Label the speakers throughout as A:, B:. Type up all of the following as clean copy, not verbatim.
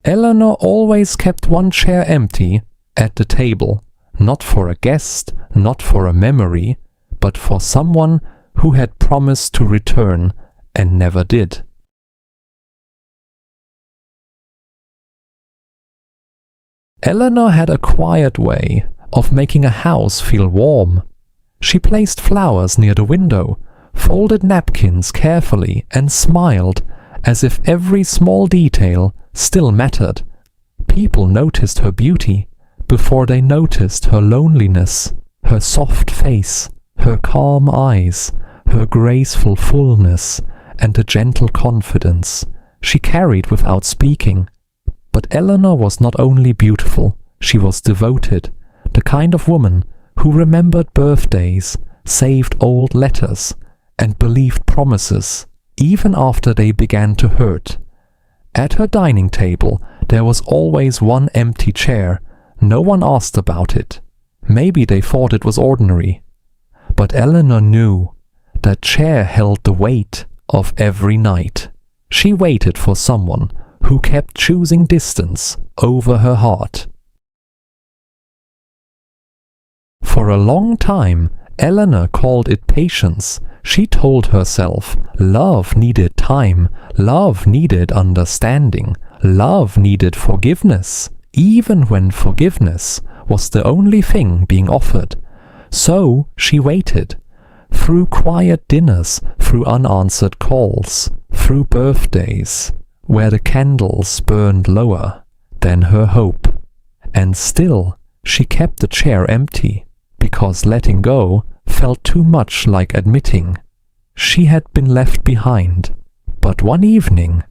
A: Eleanor always kept one chair empty at the table, not for a guest, not for a memory, but for someone who had promised to return and never did. Eleanor had a quiet way of making a house feel warm. She placed flowers near the window, folded napkins carefully, and smiled as if every small detail still mattered. People noticed her beauty before they noticed her loneliness, her soft face, her calm eyes, her graceful fullness, and the gentle confidence she carried without speaking. But Eleanor was not only beautiful, she was devoted, the kind of woman who remembered birthdays, saved old letters, and believed promises, even after they began to hurt. At her dining table, there was always one empty chair. No one asked about it. Maybe they thought it was ordinary. But Eleanor knew that chair held the weight of every night. She waited for someone who kept choosing distance over her heart. For a long time, Eleanor called it patience. She told herself love needed time, love needed understanding, love needed forgiveness, even when forgiveness was the only thing being offered. So she waited, through quiet dinners, through unanswered calls, through birthdays, where the candles burned lower than her hope. And still she kept the chair empty, because letting go felt too much like admitting she had been left behind. But one evening,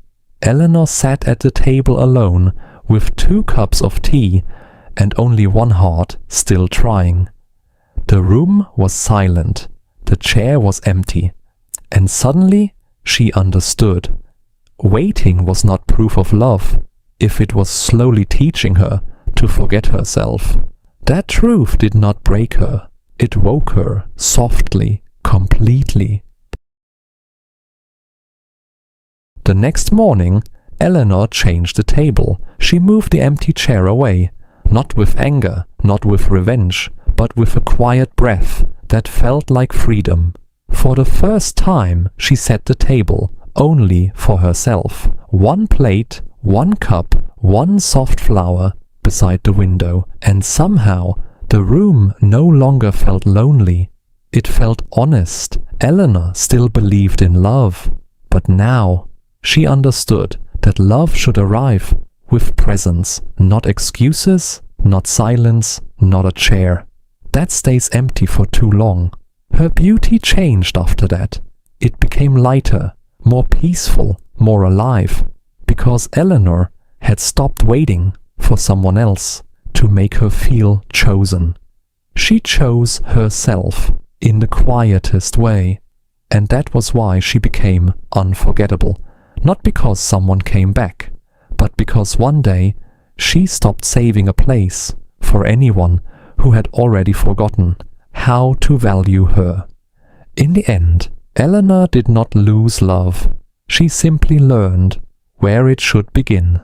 A: Eleanor sat at the table alone with 2 cups of tea and only one heart still trying. The room was silent, the chair was empty, and suddenly she understood. Waiting was not proof of love if it was slowly teaching her to forget herself. That truth did not break her. It woke her softly, completely. The next morning, Eleanor changed the table. She moved the empty chair away, not with anger, not with revenge, but with a quiet breath that felt like freedom. For the first time, she set the table only for herself. 1 plate, 1 cup, 1 soft flower beside the window, and somehow the room no longer felt lonely. It felt honest. Eleanor still believed in love, but now she understood that love should arrive with presence, not excuses, not silence, not a chair. That stays empty for too long. Her beauty changed after that. It became lighter, more peaceful, more alive, because Eleanor had stopped waiting for someone else to make her feel chosen. She chose herself in the quietest way, and that was why she became unforgettable. Not because someone came back, but because one day she stopped saving a place for anyone who had already forgotten how to value her. In the end, Eleanor did not lose love. She simply learned where it should begin.